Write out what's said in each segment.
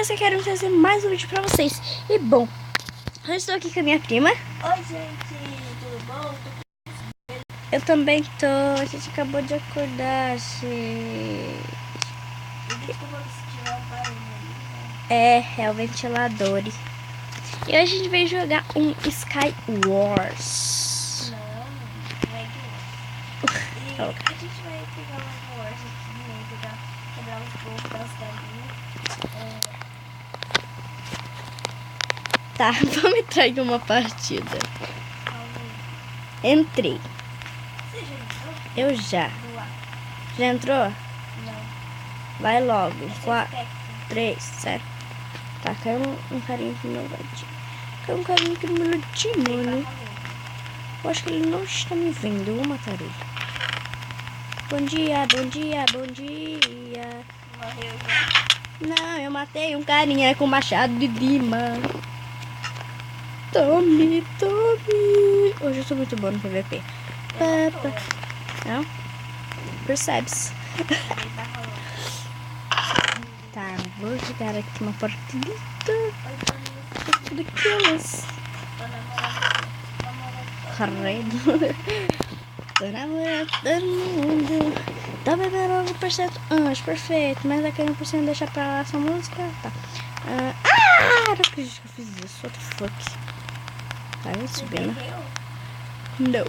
pessoas que querem trazer mais um vídeo pra vocês. E bom, eu estou aqui com a minha prima. Oi, gente, tudo bom? Eu também tô. A gente acabou de acordar, gente. Desculpa se tiver um barulho ali, É o ventilador. E hoje a gente veio jogar um Sky Wars. Não é que não. E a gente vai pegar uma Wars aqui, né? Quebrar os poucos das galinhas. Tá, vamos entrar em uma partida. Entrei. Você já entrou? Eu já. Boa. Já entrou? Não. Vai logo. Esse é 4, Spectre. 3, 7. Tá, caiu um carinha aqui no meu ladinho. Caiu um carinha aqui no meu ladinho, mano. Eu acho que ele não está me vendo. Eu vou matar ele. Bom dia, bom dia, bom dia. Morreu já. Não, eu matei um carinha com machado de Dima. Tome. Hoje eu sou muito bom no PVP. Não? Percebe-se. Tá, vou jogar aqui uma partida. Tudo aquelas. Credo. Tô namorando todo mundo. Tô bebendo 9% anjo, perfeito. Mas aquele 1% deixa pra lá essa música. Tá. Não acredito que eu fiz isso. What the fuck? Vai subindo. Não.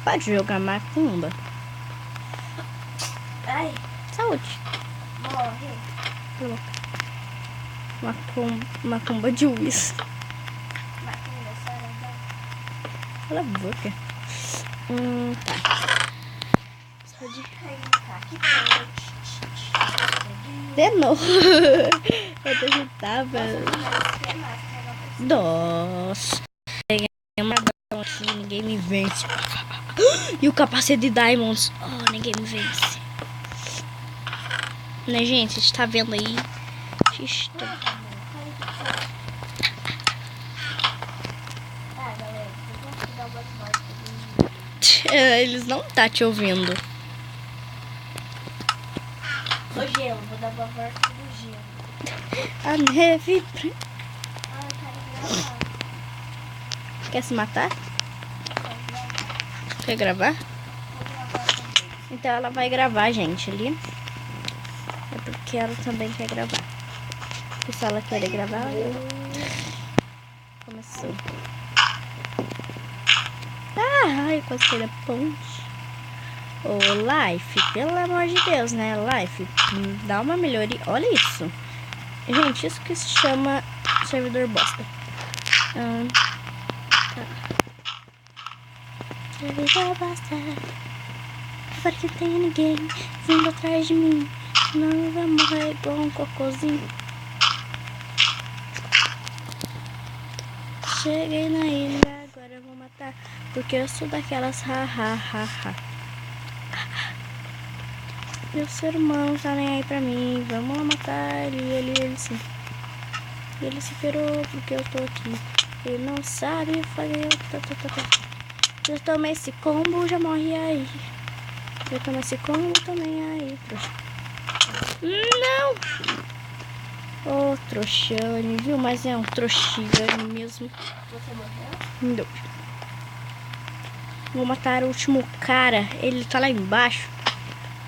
Pode jogar macumba. Ai, Saúde. morre. Macumba de Wiz. Macumba, sarandá. Cala a boca. Tá. Pode tá aqui forte. De novo. Eu digitava. Nossa. Peguei uma dragão aqui, ninguém me vence. E o capacete de Diamonds. Oh, ninguém me vence. Né, gente? Vocês estão vendo aí? Eles não tá te ouvindo. O gelo, vou dar uma volta do gelo. A neve. Ai, quero gravar. Quer se matar? Quer gravar? Vou gravar também. Então ela vai gravar, gente, ali. É porque ela também quer gravar. E se ela querer gravar, começou. Ai, quase caí da ponte. Ô, Life, pelo amor de Deus, né? Life, dá uma melhoria. Olha isso. Gente, isso que se chama servidor bosta. Tá. Servidor bosta. Agora que não tem ninguém vindo atrás de mim. Não vai morrer igual um cocôzinho. Cheguei na ilha, agora eu vou matar. Porque eu sou daquelas ha. Meu ser humano tá nem aí pra mim. Vamos lá matar ele sim. Ele se ferrou porque eu tô aqui. Ele não sabe fazer. Eu tomei esse combo, já morri aí. Eu tomei esse combo também aí, trouxa. Não! Ô, trouxane, viu? Mas é um trouxinho mesmo. Você morreu? Não. Vou matar o último cara. Ele tá lá embaixo.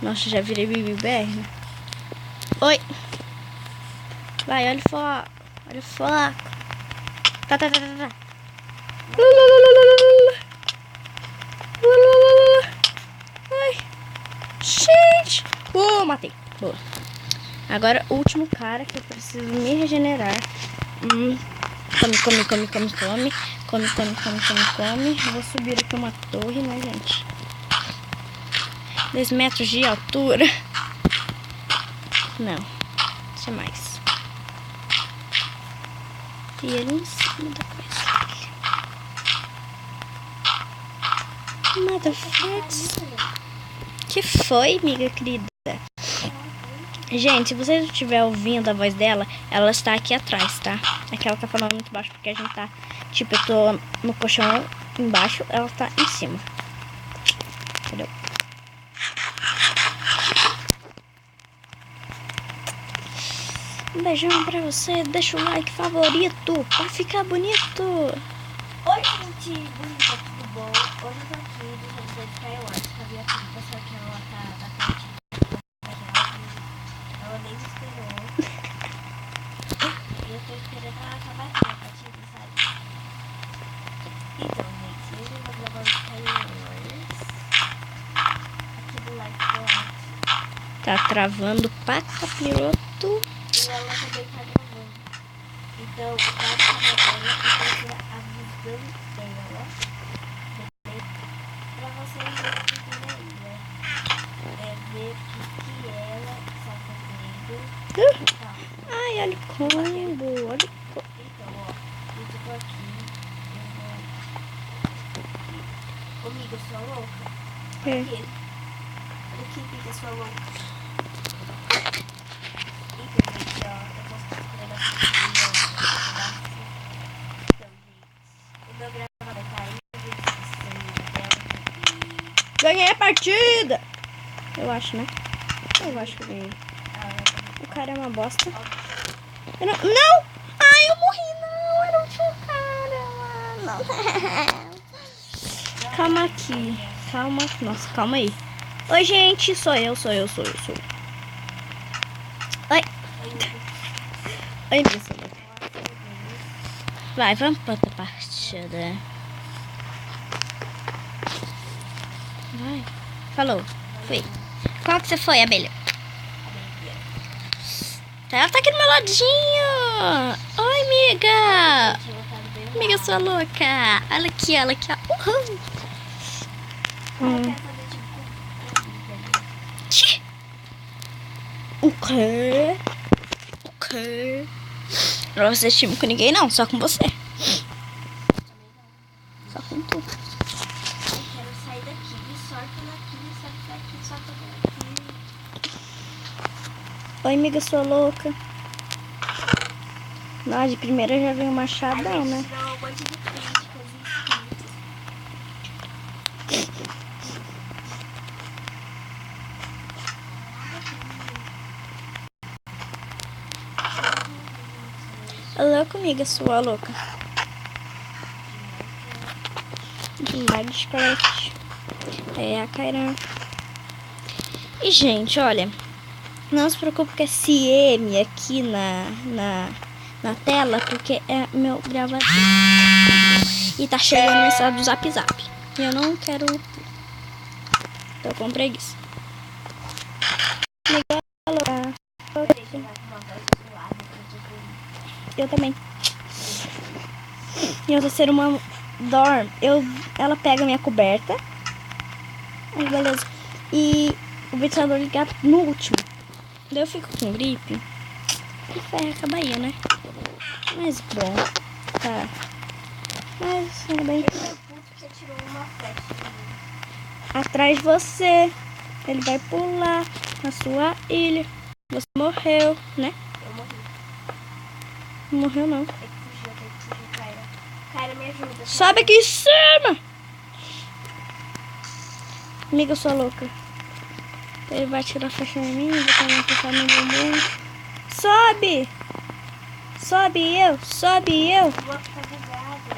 Nossa, já virei BBR. Oi. Vai, olha o foco. Olha o foco. Tá. Ai. Gente. Matei. Boa. Agora o último cara que eu preciso me regenerar. Come. Eu vou subir aqui uma torre, né, gente? 2 metros de altura. Não. Deixa mais. E ele em cima da coisa. Motherfucks. Que foi, amiga querida? Gente, se você não estiver ouvindo a voz dela, ela está aqui atrás, tá? É que ela tá falando muito baixo porque a gente tá... Tipo, eu tô no colchão embaixo, ela tá em cima. Entendeu? Um beijão pra você. Deixa o like favorito pra ficar bonito. Oi, gente, bonita, tudo bom? Hoje eu tô aqui do José de Skywars, com a minha filha, só que ela tá pertinho. Ela nem me esperou. E eu tô esperando ela acabar aqui na partida, sabe? Então, gente, hoje eu vou gravar o Skywars. Aqui do like do like. Tá travando pra capiroto. E ela também tá gravando. Então, o quadro tá gravando e vai ser a visão dela. Pra vocês entenderem aí, né? É ver o que ela está fazendo. Tá. Ai, olha o combo. Olha o combo. Então, ó, eu tô aqui. Amiga, eu sou louca. É. Olha que fica sua louca. Então, gente, ó, eu tô escrevendo aqui. Então, gente, o meu gravador tá aí. Ganhei a partida! Eu acho, né? Eu acho que ganhei. O cara é uma bosta. Eu não... Não! Ai, eu morri, não! Era outro cara, mano. Calma aqui. Calma. Nossa, calma aí. Oi, gente. Sou eu. Oi. Oi, pessoal. Vai, vamos pra outra partida. Vai. Falou. Fui. Qual que você foi, abelha? Ela tá aqui do meu ladinho. Oi, amiga. Amiga, eu sou louca. Olha aqui, ó. Uhul. O quê? O quê? Não vou fazer time com ninguém, não. Só com você. Só com tu. Eu quero sair daqui, me sorta daqui, sorta daqui. Oi, amiga, sou louca. Nossa, de primeira já veio o machadão, né? Tirou um monte de críticas inscritos. Alô, amiga, sua louca. Demais, colete. É a Kairan. E, gente, olha. Não se preocupe com esse M aqui na tela, porque é meu gravador. E tá chegando mensagem do Zap Zap. E eu não quero. Tô com preguiça. Eu também. E o terceiro humano dorme. Ela pega minha coberta. Aí, beleza. E o ventilador ligado no último. Daí eu fico com gripe. E ferra com a Bahia, né? Mas bom. Tá. Mas tudo bem. Você tirou uma flecha. Atrás de você. Ele vai pular na sua ilha. Você morreu, né? Eu morri. Não morreu, não. Tem que fugir, Kaira. Kaira, me ajuda. Sobe aqui em cima! Amiga, eu sou louca. Ele vai tirar a flecha em mim, vai também puxar meu bumbum. Sobe! Sobe eu! Eu vou ficar bugada.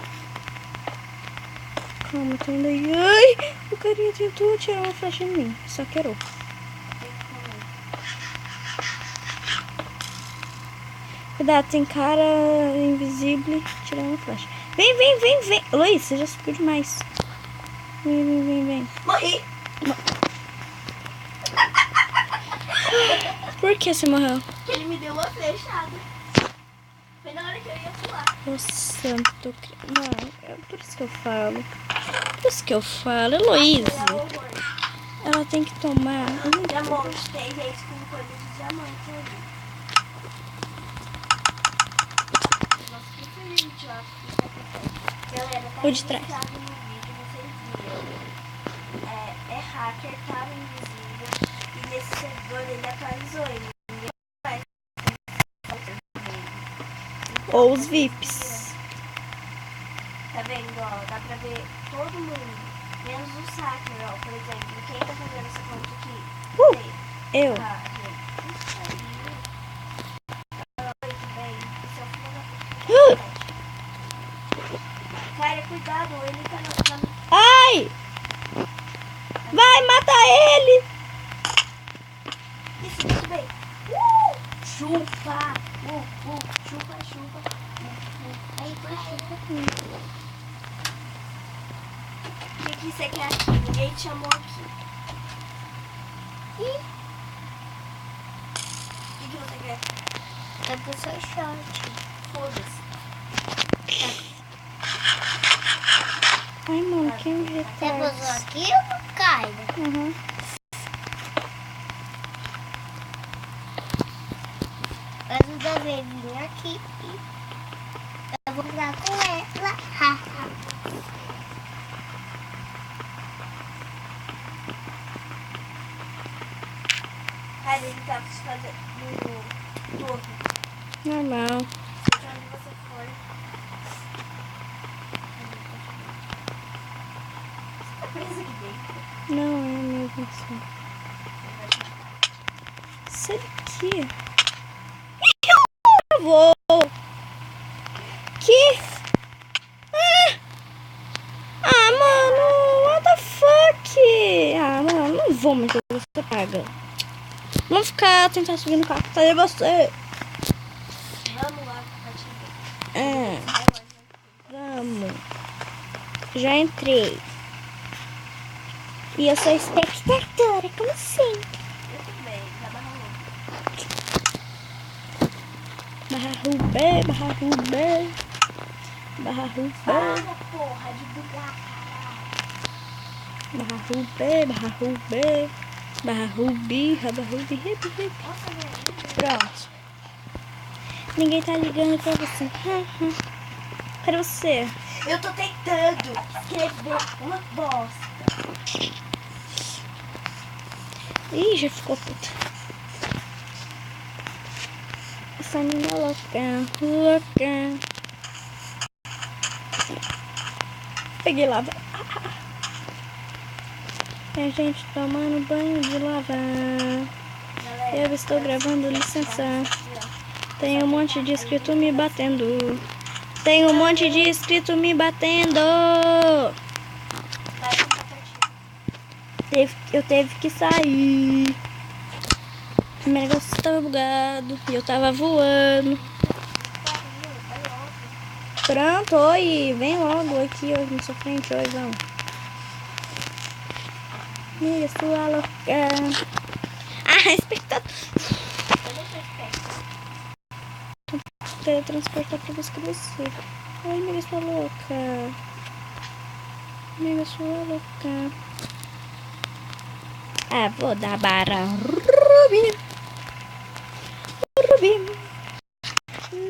Calma, tô indo aí. Ai! O carinha tentou tirar uma flecha em mim. Só que errou. Cuidado, tem cara invisível tirando uma flecha. Vem! Luiz, você já subiu demais. Vem. Morri! Por que você morreu? Ele me deu uma flechada. Foi na hora que eu ia pular. Ô santo. Não, é por isso que eu falo. Heloísa, ela tem que tomar. Diamante, tem gente com coisa de diamante ali. Nossa, que feliz, idiota. Galera, tá O de trás. registrado no vídeo, vocês viram. É hacker, tá invisível. E nesse servidor ele atualizou ele. Ou os VIPs. Tá vendo, ó? Dá pra ver todo mundo. Menos o Sacker, ó. Por exemplo, quem tá fazendo essa conta aqui? Eu. Ah, gente. Isso aí. Cara, cuidado, ele tá na... Ai! Vai, mata ele! Isso bem. Chupa! Chupa, chupa. Aí, chupa. O que você quer aqui? Ninguém te chamou aqui. O que você quer? Eu tô só short. Foda-se. Ai, mano, quem Você recorda? posou aqui ou no Caio? Uhum. Mas o Davi vir aqui e eu vou ficar com ela. Cara, ele tá te fazendo torno. Normal. Seja onde você for. Você tá preso aqui dentro? Não é mesmo assim. Sai daqui. Eu vou. Que? Mano, what the fuck? Mano, não vou mais jogar, você paga. Vamos tentar subir no carro. Cadê você? Vamos lá pra te ver. É, Vai lá, vamos. Já entrei. E eu sou espectadora, como assim? eu também, na Barra Louca. Barra Rubé, Barra Rubé. Barra Rubé. Para, porra, de bugar, caralho. Barra Rubé, Barra Rubé. Barra Rubi, Barra Rubi, Ribi, Ribi. Nossa, velho. Pronto. Ninguém tá ligando pra você. Cadê você? Eu tô tentando escrever uma bosta. Ih, já ficou puta. Essa menina é louca, louca. Peguei lava. É a gente tomando banho de lava. Galera, Eu estou gravando, licença. Tem um monte de inscrito me batendo. Tem um monte de inscrito me batendo. vai contar pra ti. Eu teve que sair. O meu negócio estava bugado e eu tava voando. Vai logo. Pronto, oi. Vem logo aqui hoje na sua frente, oi, vamos. Amiga, sua louca. Espectador. Eu não sou esperta. Teletransportar pra buscar você. Oi, amiga, sua louca. Amiga, sua louca. Vou dar barra. Rubi. Rubi.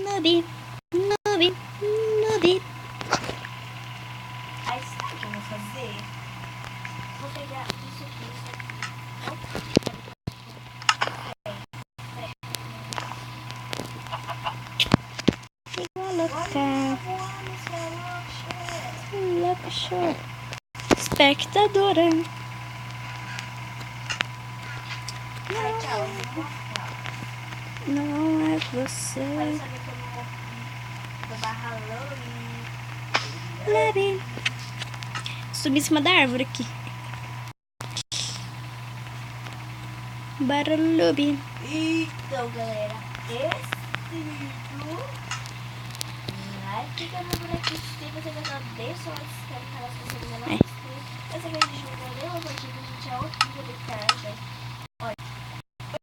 Nubi. Nubi. Nubi. Aí sabe o que eu vou fazer? Vou pegar isso aqui, isso aqui. Sua louca. Louca, show. Espectadora. Ai, tchau. Eu vou mostrar. Não é você. Para saber que eu não vou do Barra Louca. Leve. Subi em cima da árvore aqui. Barulho. Então, galera, esse vídeo vai ficando por aqui. Se você gostou, deixa o like, se inscreve no canal se você ainda não é inscrito. Eu sei que a gente não vai ler uma partida, a gente é outro vídeo de tarde. Olha,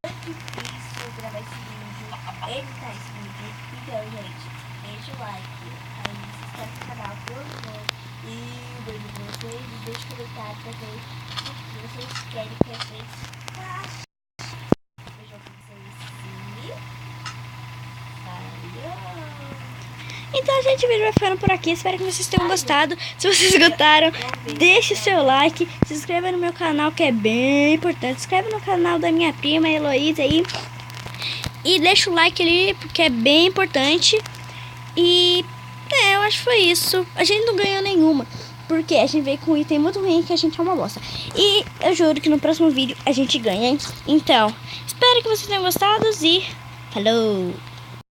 eu que fiz gravar esse vídeo, editar esse vídeo. Então, gente, deixa o like, aí se inscreve no canal, por favor. E um beijo pra vocês, e deixa um comentário pra ver o que vocês querem que a gente faça. Então, gente, o vídeo vai ficando por aqui. Espero que vocês tenham gostado. Se vocês gostaram, deixe o seu like. Se inscreva no meu canal, que é bem importante. Se inscreve no canal da minha prima, Heloísa, aí. E deixa o like ali, porque é bem importante. E, eu acho que foi isso. A gente não ganhou nenhuma, porque a gente veio com um item muito ruim, que a gente é uma bosta. E eu juro que no próximo vídeo a gente ganha, hein? Então, espero que vocês tenham gostado e falou!